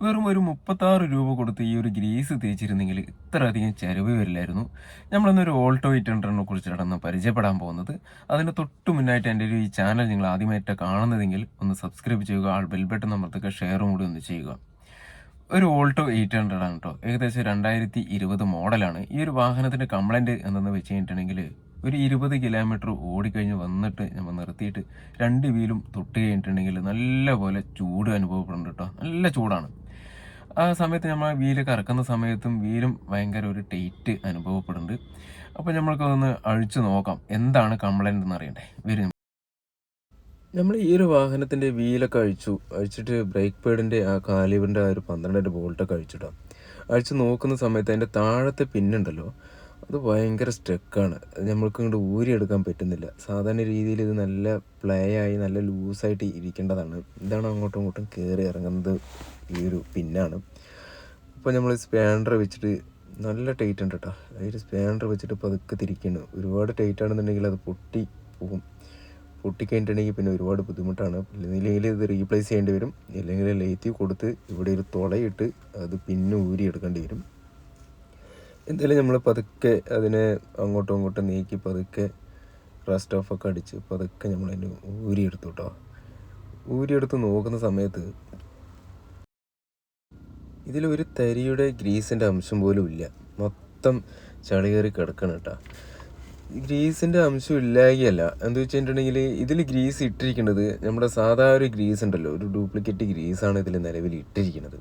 വെറും ഒരു 36 രൂപ കൊടുത്ത് ഈ ഒരു ഗ്രീസ് തേച്ചിരുന്നെങ്കിൽ ഇത്ര അധികം ചിലവ് വരില്ലായിരുന്നു. നമ്മളൊന്നൊരു ഓൾട്ടോ 800നെ കുറിച്ചിട്ടാണ് പരിചയപ്പെടാൻ പോകുന്നത്. അതിന് തൊട്ട് മുന്നായിട്ട് എൻ്റെ ഈ ചാനൽ നിങ്ങൾ ആദ്യമായിട്ട് കാണുന്നതെങ്കിൽ ഒന്ന് സബ്സ്ക്രൈബ് ചെയ്യുക, ബെൽ ബട്ടൺ അമർത്തുക, ഷെയറും കൂടി ഒന്ന് ചെയ്യുക. ഒരു ഓൾട്ടോ 800 ആണ് കേട്ടോ. ഏകദേശം 2020 മോഡലാണ്. ഈ ഒരു വാഹനത്തിന്റെ കംപ്ലൈന്റ് എന്തെന്ന് വെച്ച് കഴിഞ്ഞിട്ടുണ്ടെങ്കിൽ ഒരു 20 കിലോമീറ്റർ ഓടിക്കഴിഞ്ഞ് വന്നിട്ട് നമ്മൾ നിർത്തിയിട്ട് രണ്ട് വീലും തൊട്ട് കഴിഞ്ഞിട്ടുണ്ടെങ്കിൽ നല്ല പോലെ ചൂട് അനുഭവപ്പെടുന്നുണ്ട് കേട്ടോ. നല്ല ചൂടാണ്. ആ സമയത്ത് നമ്മൾ വീല് കറക്കുന്ന സമയത്തും വീലും ഭയങ്കര ഒരു ടൈറ്റ് അനുഭവപ്പെടുന്നുണ്ട്. അപ്പോൾ നമ്മൾക്കതൊന്ന് അഴിച്ചു നോക്കാം, എന്താണ് കംപ്ലൈന്റ് എന്ന് അറിയണ്ടേ. വരും. നമ്മൾ ഈ ഒരു വാഹനത്തിന്റെ വീലൊക്കെ അഴിച്ചിട്ട് ബ്രേക്ക് പാഡിന്റെ ആ കാലിബറിന്റെ ആ ഒരു 12 ബോൾട്ടൊക്കെ അഴിച്ചിടാം. അഴിച്ച് നോക്കുന്ന സമയത്ത് അതിന്റെ താഴത്തെ പിന്നുണ്ടല്ലോ, അത് ഭയങ്കര സ്റ്റക്കാണ്. അത് നമ്മൾക്ക് ഇങ്ങോട്ട് ഊരിയെടുക്കാൻ പറ്റുന്നില്ല. സാധാരണ രീതിയിൽ ഇത് നല്ല പ്ലേ ആയി നല്ല ലൂസായിട്ട് ഇരിക്കേണ്ടതാണ്. ഇതാണ് അങ്ങോട്ടും ഇങ്ങോട്ടും കയറി ഇറങ്ങുന്നത് ഈ ഒരു പിന്നാണ്. അപ്പോൾ നമ്മൾ സ്പാനർ വെച്ചിട്ട് നല്ല ടൈറ്റ് ഉണ്ട് കേട്ടോ. അതിൽ സ്പാനർ വെച്ചിട്ട് പതുക്കെ തിരിക്കുന്നു. ഒരുപാട് ടൈറ്റ് ആണെന്നുണ്ടെങ്കിൽ അത് പൊട്ടി പോകും. പൊട്ടിക്കഴിഞ്ഞിട്ടുണ്ടെങ്കിൽ പിന്നെ ഒരുപാട് ബുദ്ധിമുട്ടാണ്. ഇല്ലെങ്കിൽ ഇത് റീപ്ലേസ് ചെയ്യേണ്ടി വരും, ഇല്ലെങ്കിൽ ലേത്തി കൊടുത്ത് ഇവിടെ ഒരു തുളയിട്ട് അത് പിന്നെ ഊരിയെടുക്കേണ്ടി വരും. എന്തായാലും നമ്മൾ പതുക്കെ അതിനെ അങ്ങോട്ടും ഇങ്ങോട്ടും നീക്കി പതുക്കെ റസ്റ്റ് ഓഫൊക്കെ അടിച്ച് പതുക്കെ നമ്മളതിന് ഊരിയെടുത്തു കേട്ടോ. ഊരിയെടുത്ത് നോക്കുന്ന സമയത്ത് ഇതിലൊരു തരിയുടെ ഗ്രീസിൻ്റെ അംശം പോലും ഇല്ല. മൊത്തം ചളി കയറി കിടക്കണം കേട്ടോ. ഗ്രീസിൻ്റെ അംശം ഇല്ലായല്ല. എന്താ വെച്ചിട്ടുണ്ടെങ്കിൽ ഇതിൽ ഗ്രീസ് ഇട്ടിരിക്കുന്നത് നമ്മുടെ സാധാ ഒരു ഗ്രീസ് ഉണ്ടല്ലോ, ഒരു ഡ്യൂപ്ലിക്കേറ്റ് ഗ്രീസാണ് ഇതിൽ നിലവിൽ ഇട്ടിരിക്കുന്നത്.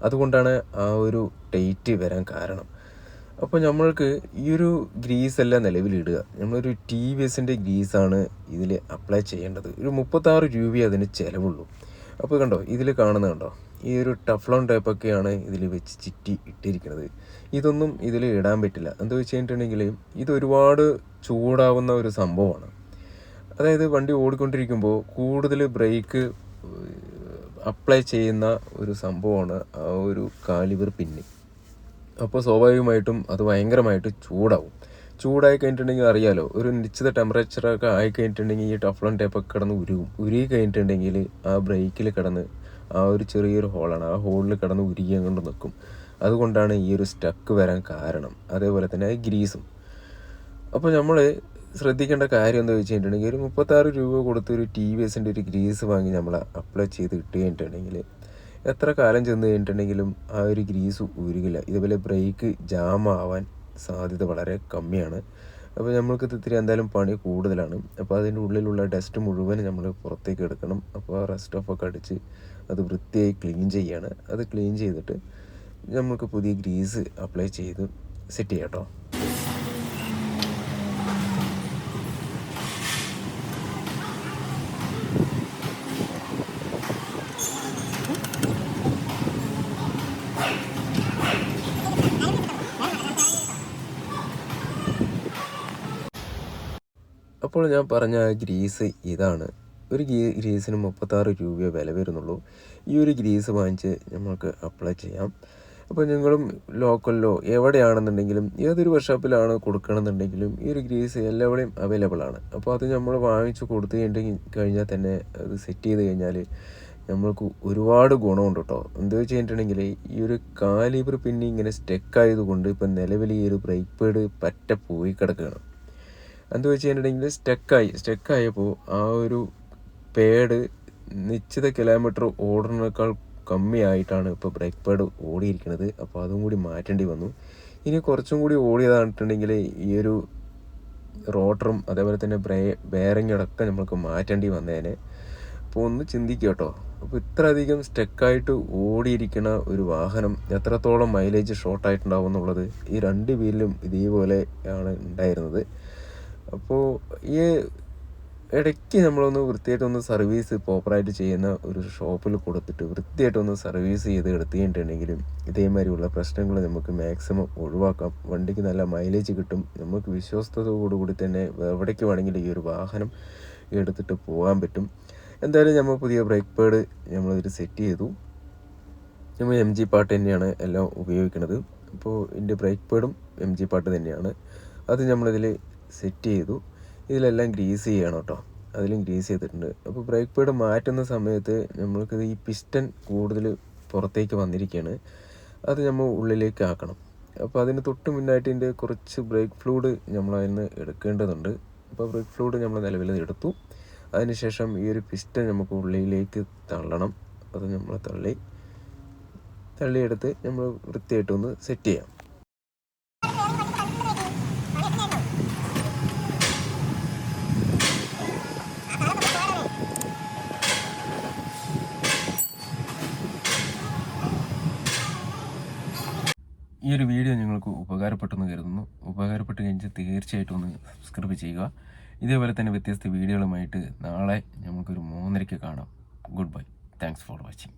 അതുകൊണ്ടാണ് ആ ഒരു ടൈറ്റ് വരാൻ കാരണം. അപ്പോൾ നമ്മൾക്ക് ഈ ഒരു ഗ്രീസ് അല്ല നിലവിലിടുക, നമ്മളൊരു ടി വി എസിൻ്റെ ഗ്രീസാണ് ഇതിൽ അപ്ലൈ ചെയ്യേണ്ടത്. ഒരു 36 രൂപയെ അതിന് ചിലവുള്ളൂ. അപ്പോൾ കണ്ടോ, ഇതിൽ കാണുന്നത് കണ്ടോ, ഈ ഒരു ടഫ്ലോൺ ടൈപ്പൊക്കെയാണ് ഇതിൽ വെച്ച് ചിറ്റി ഇട്ടിരിക്കുന്നത്. ഇതൊന്നും ഇതിൽ ഇടാൻ പറ്റില്ല. എന്താ വെച്ച് കഴിഞ്ഞിട്ടുണ്ടെങ്കിൽ ഇത് ഒരുപാട് ചൂടാവുന്ന ഒരു സംഭവമാണ്. അതായത് വണ്ടി ഓടിക്കൊണ്ടിരിക്കുമ്പോൾ കൂടുതൽ ബ്രേക്ക് അപ്ലൈ ചെയ്യുന്ന ഒരു സംഭവമാണ് ആ ഒരു കാലിബർ പിന്ന്. അപ്പോൾ സ്വാഭാവികമായിട്ടും അത് ഭയങ്കരമായിട്ട് ചൂടാവും. ചൂടായി കഴിഞ്ഞിട്ടുണ്ടെങ്കിൽ അറിയാലോ, ഒരു നിശ്ചിത ടെമ്പറേച്ചറൊക്കെ ആയി കഴിഞ്ഞിട്ടുണ്ടെങ്കിൽ ഈ ടഫ്ലോൺ ടൈപ്പൊക്കെ കിടന്ന് ഉരുകി കഴിഞ്ഞിട്ടുണ്ടെങ്കിൽ ആ ബ്രേക്കിൽ കിടന്ന് ആ ഒരു ചെറിയൊരു ഹോളാണ്, ആ ഹോളിൽ കിടന്ന് ഉരുകി കൊണ്ട് നിൽക്കും. അതുകൊണ്ടാണ് ഈ ഒരു സ്റ്റക്ക് വരാൻ കാരണം. അതേപോലെ തന്നെ ഗ്രീസും. അപ്പോൾ നമ്മൾ ശ്രദ്ധിക്കേണ്ട കാര്യം എന്താ വെച്ച് കഴിഞ്ഞിട്ടുണ്ടെങ്കിൽ ഒരു 36 രൂപ കൊടുത്ത് ഒരു ടി വി എസിൻ്റെ ഒരു ഗ്രീസ് വാങ്ങി നമ്മൾ അപ്ലൈ ചെയ്ത് ഇട്ട് കഴിഞ്ഞിട്ടുണ്ടെങ്കിൽ എത്ര കാലം ചെന്ന് കഴിഞ്ഞിട്ടുണ്ടെങ്കിലും ആ ഒരു ഗ്രീസ് ഉരുകില്ല. ഇതുപോലെ ബ്രേക്ക് ജാം ആവാൻ സാധ്യത വളരെ കമ്മിയാണ്. അപ്പോൾ നമ്മൾക്ക് ഇത്തിരി എന്തായാലും പണി കൂടുതലാണ്. അപ്പോൾ അതിൻ്റെ ഉള്ളിലുള്ള ഡസ്റ്റ് മുഴുവൻ നമ്മൾ പുറത്തേക്ക് എടുക്കണം. അപ്പോൾ ആ റസ്റ്റ് ഓഫൊക്കെ അടിച്ച് അത് വൃത്തിയായി ക്ലീൻ ചെയ്യാണ്. അത് ക്ലീൻ ചെയ്തിട്ട് നമുക്ക് പുതിയ ഗ്രീസ് അപ്ലൈ ചെയ്ത് സെറ്റ് ചെയ്യാം കേട്ടോ. അപ്പോൾ ഞാൻ പറഞ്ഞ ഗ്രീസ് ഇതാണ്. ഒരു ഗ്രീസിന് 36 രൂപയെ വില വരുന്നുള്ളൂ. ഈ ഒരു ഗ്രീസ് വാങ്ങിച്ച് നമ്മൾക്ക് അപ്ലൈ ചെയ്യാം. അപ്പോൾ നിങ്ങളും ലോക്കലിലോ എവിടെയാണെന്നുണ്ടെങ്കിലും ഏതൊരു വർക്ക്ഷോപ്പിലാണ് കൊടുക്കണമെന്നുണ്ടെങ്കിലും ഈ ഒരു ഗ്രീസ് എല്ലാവിടെയും അവൈലബിൾ ആണ്. അപ്പോൾ അത് നമ്മൾ വാങ്ങിച്ച് കൊടുത്തു കഴിഞ്ഞാൽ തന്നെ അത് സെറ്റ് ചെയ്ത് കഴിഞ്ഞാൽ നമ്മൾക്ക് ഒരുപാട് ഗുണമുണ്ട് കേട്ടോ. എന്താ വെച്ച് കഴിഞ്ഞിട്ടുണ്ടെങ്കിൽ ഈ ഒരു കാലിബർ പിന്നെ ഇങ്ങനെ സ്റ്റക്കായതുകൊണ്ട് ഇപ്പം നിലവിൽ ഈ ഒരു ബ്രേക്ക് പാഡ് പറ്റ പോയി കിടക്കുകയാണ്. എന്താ വെച്ച് കഴിഞ്ഞിട്ടുണ്ടെങ്കിൽ സ്റ്റക്കായപ്പോൾ ആ ഒരു പാഡ് നിശ്ചിത കിലോമീറ്റർ ഓടുന്നതിനേക്കാൾ കമ്മിയായിട്ടാണ് ഇപ്പോൾ ബ്രേക്ക് പാഡ് ഓടിയിരിക്കുന്നത്. അപ്പോൾ അതും കൂടി മാറ്റേണ്ടി വന്നു. ഇനി കുറച്ചും കൂടി ഓടിയതാണെന്നുണ്ടെങ്കിൽ ഈ ഒരു റോട്ടറും അതേപോലെ തന്നെ ബെയറിംഗ് അടക്കം നമ്മൾക്ക് മാറ്റേണ്ടി വന്നേനെ. അപ്പോൾ ഒന്ന് ചിന്തിക്കുക കേട്ടോ. അപ്പോൾ ഇത്ര അധികം സ്റ്റക്കായിട്ട് ഓടിയിരിക്കുന്ന ഒരു വാഹനം എത്രത്തോളം മൈലേജ് ഷോർട്ടായിട്ടുണ്ടാവും എന്നുള്ളത് ഈ രണ്ട് വീലിലും ഇതേപോലെ ആണ് ഉണ്ടായിരുന്നത്. അപ്പോൾ ഈ ഇടയ്ക്ക് നമ്മളൊന്ന് വൃത്തിയായിട്ടൊന്ന് സർവീസ് പ്രോപ്പറായിട്ട് ചെയ്യുന്ന ഒരു ഷോപ്പിൽ കൊടുത്തിട്ട് വൃത്തിയായിട്ടൊന്ന് സർവീസ് ചെയ്ത് എടുത്തു കഴിഞ്ഞിട്ടുണ്ടെങ്കിലും ഇതേമാതിരിയുള്ള പ്രശ്നങ്ങൾ നമുക്ക് മാക്സിമം ഒഴിവാക്കാം. വണ്ടിക്ക് നല്ല മൈലേജ് കിട്ടും. നമുക്ക് വിശ്വസ്തയോടുകൂടി തന്നെ എവിടേക്ക് വേണമെങ്കിലും ഈ ഒരു വാഹനം എടുത്തിട്ട് പോകാൻ പറ്റും. എന്തായാലും നമ്മൾ പുതിയ ബ്രേക്ക് പാഡ് നമ്മളിതിൽ സെറ്റ് ചെയ്തു. നമ്മൾ MG പാർട്ട് തന്നെയാണ് എല്ലാം ഉപയോഗിക്കുന്നത്. അപ്പോൾ ഇതിൻ്റെ ബ്രേക്ക് പാഡും MG പാർട്ട് തന്നെയാണ്. അത് നമ്മളിതിൽ സെറ്റ് ചെയ്തു. ഇതിലെല്ലാം ഗ്രീസ് ചെയ്യണം കേട്ടോ. അതിലും ഗ്രീസ് ചെയ്തിട്ടുണ്ട്. അപ്പോൾ ബ്രേക്ക് പാഡ് മാറ്റുന്ന സമയത്ത് നമ്മൾക്ക് ഈ പിസ്റ്റൺ കൂടുതൽ പുറത്തേക്ക് വന്നിരിക്കുകയാണ്. അത് നമ്മൾ ഉള്ളിലേക്ക് ആക്കണം. അപ്പോൾ അതിന് തൊട്ട് മുന്നായിട്ട് ഇതിൻ്റെ കുറച്ച് ബ്രേക്ക് ഫ്ലൂയിഡ് നമ്മൾ അതിന് എടുക്കേണ്ടതുണ്ട്. അപ്പോൾ ബ്രേക്ക് ഫ്ലൂയിഡ് നമ്മൾ നിലവിൽ എടുത്തു. അതിനുശേഷം ഈ ഒരു പിസ്റ്റൺ നമുക്ക് ഉള്ളിലേക്ക് തള്ളണം. അത് നമ്മൾ തള്ളിയെടുത്ത് നമ്മൾ വൃത്തിയായിട്ടൊന്ന് സെറ്റ് ചെയ്യാം. ഈ ഒരു വീഡിയോ നിങ്ങൾക്ക് ഉപകാരപ്പെട്ടെന്ന് കരുതുന്നു. ഉപകാരപ്പെട്ട് കഴിഞ്ഞാൽ തീർച്ചയായിട്ടും ഒന്ന് സബ്സ്ക്രൈബ് ചെയ്യുക. ഇതേപോലെ തന്നെ വ്യത്യസ്ത വീഡിയോകളുമായിട്ട് നാളെ നമുക്കൊരു 3:30 കാണാം. Good bye. Thanks for watching.